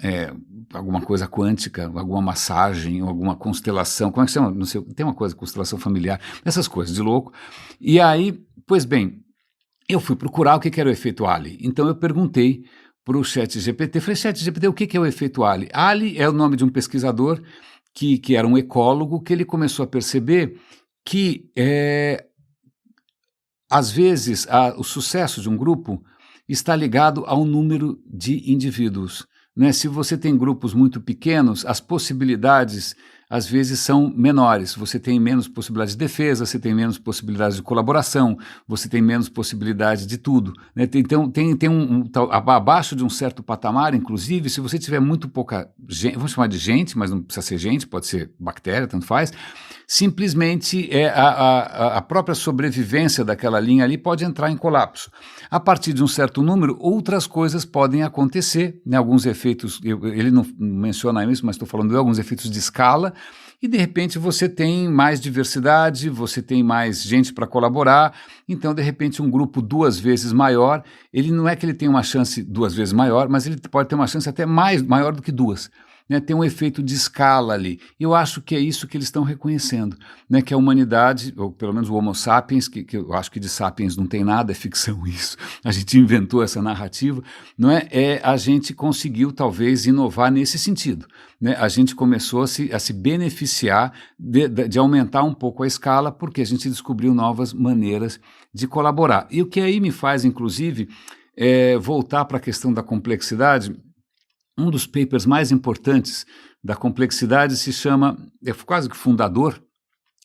alguma coisa quântica, alguma massagem, alguma constelação, como é que chama? Não sei, tem uma coisa, constelação familiar, essas coisas de louco. E aí, pois bem, eu fui procurar o que era o efeito Ali. Então eu perguntei para o ChatGPT, falei, ChatGPT, o que é o efeito Ali? Ali é o nome de um pesquisador que era um ecólogo, que ele começou a perceber que, às vezes, o sucesso de um grupo está ligado ao número de indivíduos. né? Se você tem grupos muito pequenos, as possibilidades às vezes são menores, você tem menos possibilidades de defesa, você tem menos possibilidades de colaboração, você tem menos possibilidades de tudo, né? Então abaixo de um certo patamar, inclusive, se você tiver muito pouca gente, vamos chamar de gente, mas não precisa ser gente, pode ser bactéria, tanto faz, simplesmente a própria sobrevivência daquela linha ali pode entrar em colapso. A partir de um certo número, outras coisas podem acontecer, né? Alguns efeitos, ele não menciona isso, mas estou falando de alguns efeitos de escala, e de repente você tem mais diversidade, você tem mais gente para colaborar, então de repente um grupo 2 vezes maior, ele não é que ele tem uma chance 2 vezes maior, mas ele pode ter uma chance até maior do que 2. Né, tem um efeito de escala ali. Eu acho que é isso que eles estão reconhecendo, né, que a humanidade, ou pelo menos o Homo sapiens, que eu acho que de sapiens não tem nada, é ficção isso, a gente inventou essa narrativa, não é? A gente conseguiu talvez inovar nesse sentido. Né? A gente começou a se beneficiar de aumentar um pouco a escala, porque a gente descobriu novas maneiras de colaborar. E o que aí me faz, inclusive, voltar para a questão da complexidade. Um dos papers mais importantes da complexidade se chama, é quase que fundador,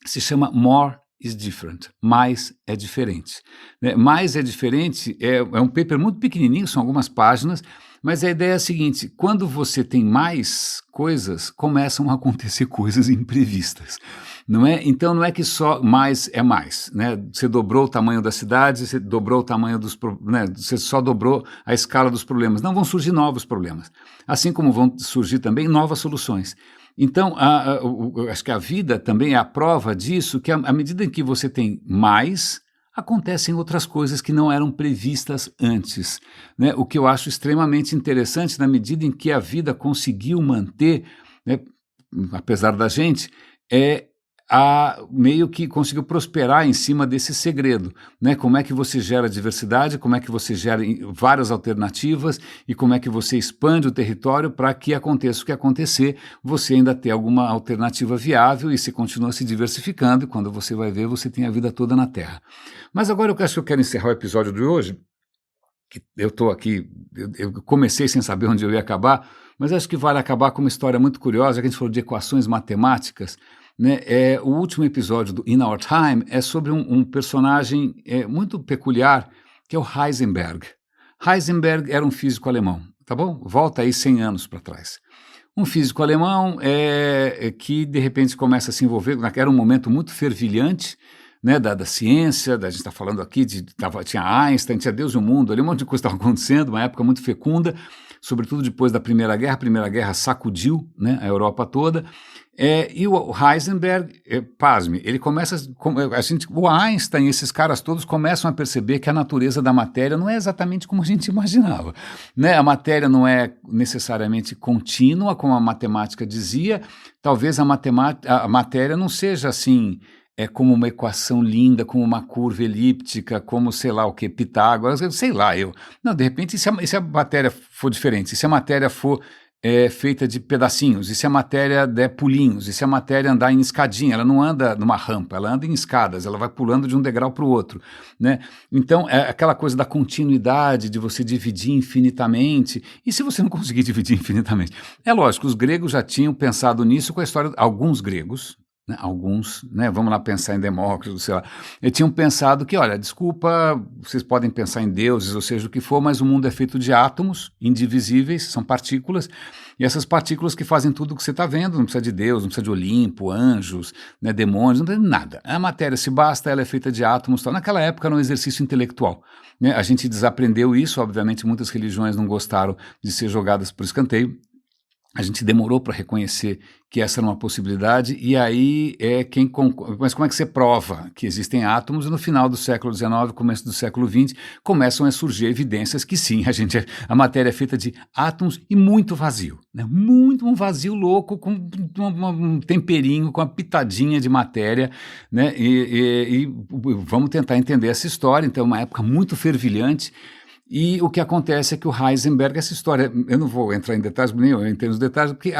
se chama More is Different, mais é diferente. Né? Mais é diferente é um paper muito pequenininho, são algumas páginas, mas a ideia é a seguinte, quando você tem mais coisas, começam a acontecer coisas imprevistas. Não é? Então não é que só mais é mais, né? Você dobrou o tamanho da cidade, você dobrou o tamanho né? Você só dobrou a escala dos problemas. Não, vão surgir novos problemas, assim como vão surgir também novas soluções. Então, acho que a vida também é a prova disso, que à medida em que você tem mais, acontecem outras coisas que não eram previstas antes. Né? O que eu acho extremamente interessante, na medida em que a vida conseguiu manter, né, apesar da gente, meio que conseguiu prosperar em cima desse segredo, né? Como é que você gera diversidade, como é que você gera várias alternativas e como é que você expande o território para que aconteça o que acontecer, você ainda ter alguma alternativa viável e se continua se diversificando e quando você vai ver, você tem a vida toda na Terra. Mas agora eu acho que eu quero encerrar o episódio de hoje, que eu estou aqui, eu comecei sem saber onde eu ia acabar, mas acho que vale acabar com uma história muito curiosa, que a gente falou de equações matemáticas, né? O último episódio do In Our Time é sobre um personagem muito peculiar, que é o Heisenberg. Heisenberg era um físico alemão, tá bom? Volta aí 100 anos para trás. Um físico alemão que de repente começa a se envolver, era um momento muito fervilhante, né, da ciência, a gente está falando aqui, tinha Einstein, tinha Deus e o mundo, ali um monte de coisa estava acontecendo, uma época muito fecunda, sobretudo depois da Primeira Guerra. A Primeira Guerra sacudiu, né, a Europa toda, e o Heisenberg, pasme, ele começa, o Einstein, esses caras todos começam a perceber que a natureza da matéria não é exatamente como a gente imaginava. Né? A matéria não é necessariamente contínua, como a matemática dizia, talvez a matéria não seja assim, como uma equação linda, como uma curva elíptica, como sei lá o que, Pitágoras, sei lá eu. Não, de repente, se a matéria for diferente, se a matéria for feita de pedacinhos, e se a matéria der pulinhos, e se a matéria andar em escadinha, ela não anda numa rampa, ela anda em escadas, ela vai pulando de um degrau para o outro, né? Então, aquela coisa da continuidade, de você dividir infinitamente, e se você não conseguir dividir infinitamente? É lógico, os gregos já tinham pensado nisso com a história, alguns gregos, né, alguns, né, vamos lá pensar em Demócrito, sei lá, tinham pensado que, olha, desculpa, vocês podem pensar em deuses, ou seja, o que for, mas o mundo é feito de átomos indivisíveis, são partículas, e essas partículas que fazem tudo o que você está vendo, não precisa de Deus, não precisa de Olimpo, anjos, né, demônios, não precisa de nada. A matéria, se basta, ela é feita de átomos, tal. Naquela época era um exercício intelectual. Né? A gente desaprendeu isso, obviamente muitas religiões não gostaram de ser jogadas por escanteio. A gente demorou para reconhecer que essa era uma possibilidade, e aí mas como é que você prova que existem átomos? E no final do século XIX, começo do século XX, começam a surgir evidências que sim, a matéria é feita de átomos e muito vazio, né? Um vazio louco, com um temperinho, com uma pitadinha de matéria, né? E vamos tentar entender essa história. Então é uma época muito fervilhante, E o que acontece é que o Heisenberg, essa história, eu não vou entrar em detalhes, nem eu entendo os detalhes, porque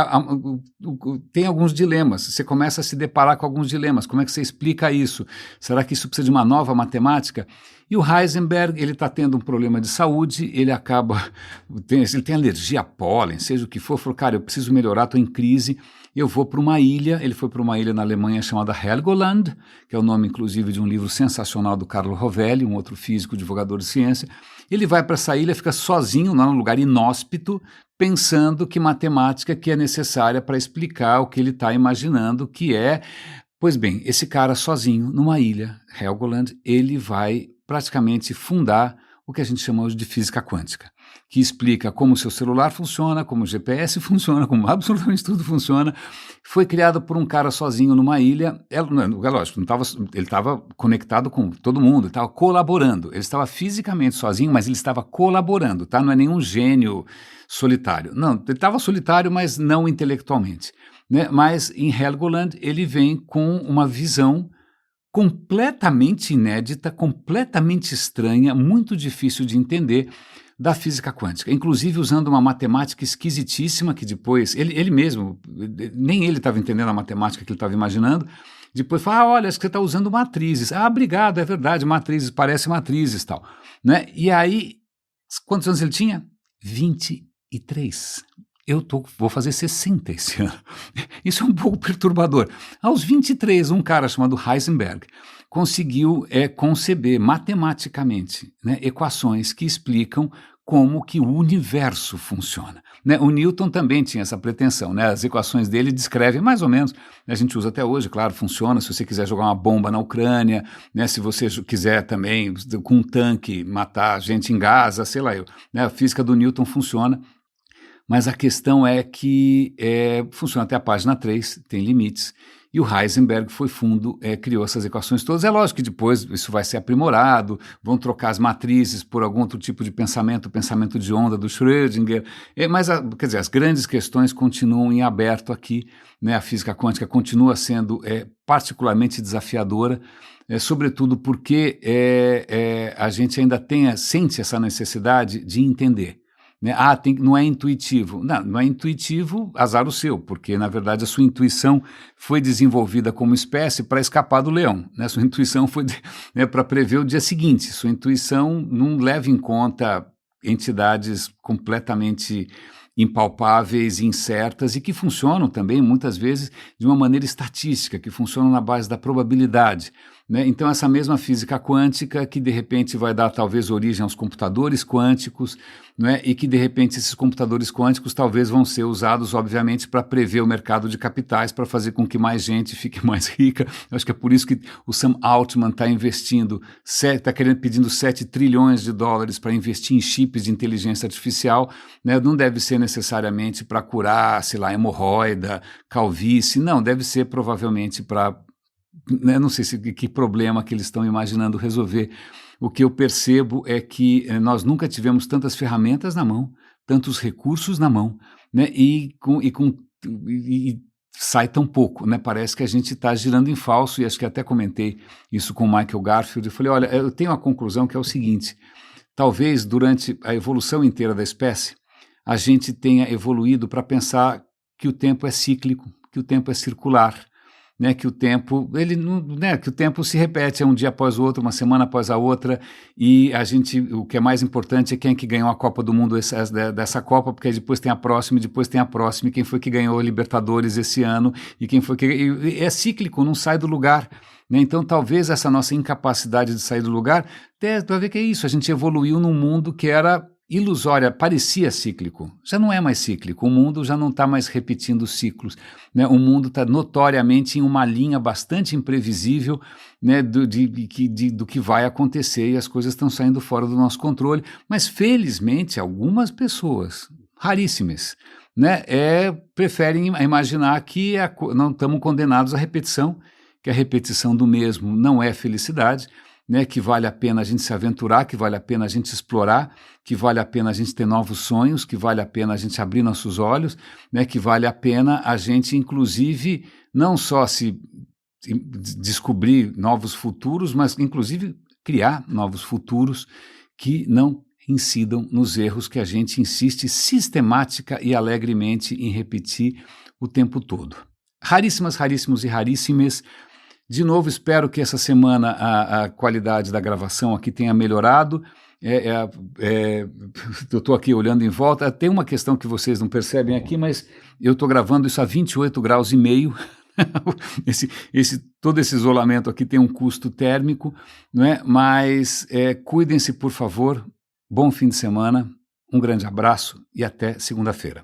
tem alguns dilemas, você começa a se deparar com alguns dilemas, como é que você explica isso? Será que isso precisa de uma nova matemática? E o Heisenberg, ele está tendo um problema de saúde, ele tem alergia a pólen, seja o que for, falou, cara, eu preciso melhorar, estou em crise, eu vou para uma ilha, ele foi para uma ilha na Alemanha chamada Helgoland, que é o nome, inclusive, de um livro sensacional do Carlo Rovelli, um outro físico, divulgador de ciência. Ele vai para essa ilha, fica sozinho, num lugar inóspito, pensando que matemática que é necessária para explicar o que ele está imaginando que é. Pois bem, esse cara sozinho, numa ilha, Helgoland, ele vai praticamente fundar o que a gente chama hoje de física quântica, que explica como o seu celular funciona, como o GPS funciona, como absolutamente tudo funciona. Foi criado por um cara sozinho numa ilha. Lógico, ele estava conectado com todo mundo, estava colaborando. Ele estava fisicamente sozinho, mas ele estava colaborando, tá? Não é nenhum gênio solitário. Não, ele estava solitário, mas não intelectualmente, né? Mas em Helgoland ele vem com uma visão completamente inédita, completamente estranha, muito difícil de entender, da física quântica, inclusive usando uma matemática esquisitíssima que depois, ele mesmo, nem ele estava entendendo a matemática que ele estava imaginando, depois fala, olha, acho que você está usando matrizes. Obrigado, é verdade, matrizes, parece matrizes e tal. Né? E aí, quantos anos ele tinha? 23. Vou fazer 60 esse ano. Isso é um pouco perturbador. Aos 23, um cara chamado Heisenberg conseguiu conceber matematicamente, né, equações que explicam como que o universo funciona. Né? O Newton também tinha essa pretensão. Né? As equações dele descrevem mais ou menos, a gente usa até hoje, claro, funciona se você quiser jogar uma bomba na Ucrânia, né? Se você quiser também, com um tanque, matar gente em Gaza, sei lá eu. Né? A física do Newton funciona. Mas a questão é que funciona até a página 3, tem limites, e o Heisenberg foi fundo, criou essas equações todas. É lógico que depois isso vai ser aprimorado, vão trocar as matrizes por algum outro tipo de pensamento, o pensamento de onda do Schrödinger, mas quer dizer, as grandes questões continuam em aberto aqui, né? A física quântica continua sendo particularmente desafiadora, sobretudo porque a gente ainda sente essa necessidade de entender. Né? Não é intuitivo. Não é intuitivo, azar o seu, porque, na verdade, a sua intuição foi desenvolvida como espécie para escapar do leão. Né? Sua intuição foi para prever o dia seguinte. Sua intuição não leva em conta entidades completamente impalpáveis, incertas e que funcionam também, muitas vezes, de uma maneira estatística, que funcionam na base da probabilidade. Né? Então, essa mesma física quântica que, de repente, vai dar, talvez, origem aos computadores quânticos, né? E que, de repente, esses computadores quânticos talvez vão ser usados, obviamente, para prever o mercado de capitais, para fazer com que mais gente fique mais rica. Eu acho que é por isso que o Sam Altman está investindo, pedindo 7 trilhões de dólares para investir em chips de inteligência artificial. Né? Não deve ser necessariamente para curar, sei lá, hemorroida, calvície, não, deve ser provavelmente para... não sei que problema que eles estão imaginando resolver. O que eu percebo é que nós nunca tivemos tantas ferramentas na mão, tantos recursos na mão, né? E sai tão pouco, né? Parece que a gente está girando em falso, e acho que até comentei isso com o Michael Garfield. Eu falei, olha, eu tenho uma conclusão que é o seguinte, talvez durante a evolução inteira da espécie, a gente tenha evoluído para pensar que o tempo é cíclico, que o tempo é circular, né, que o tempo que o tempo se repete, um dia após o outro, uma semana após a outra, e o que é mais importante é quem é que ganhou a Copa do Mundo dessa Copa, porque depois tem a próxima, e quem foi que ganhou a Libertadores esse ano, e quem foi que... é cíclico, não sai do lugar. Né? Então, talvez essa nossa incapacidade de sair do lugar, para ver que é isso, a gente evoluiu num mundo que era ilusória, parecia cíclico, já não é mais cíclico, o mundo já não está mais repetindo ciclos, né? O mundo está notoriamente em uma linha bastante imprevisível, né, do que vai acontecer, e as coisas estão saindo fora do nosso controle, mas felizmente algumas pessoas, raríssimas, né, preferem imaginar que não estamos condenados à repetição, que a repetição do mesmo não é felicidade, né, que vale a pena a gente se aventurar, que vale a pena a gente explorar, que vale a pena a gente ter novos sonhos, que vale a pena a gente abrir nossos olhos, né, que vale a pena a gente, inclusive, não só se descobrir novos futuros, mas, inclusive, criar novos futuros que não incidam nos erros que a gente insiste sistemática e alegremente em repetir o tempo todo. Raríssimas, raríssimos e raríssimas. De novo, espero que essa semana a qualidade da gravação aqui tenha melhorado. Eu estou aqui olhando em volta. Tem uma questão que vocês não percebem aqui, mas eu estou gravando isso a 28 graus e meio. Todo esse isolamento aqui tem um custo térmico, não é? Mas cuidem-se, por favor. Bom fim de semana, um grande abraço e até segunda-feira.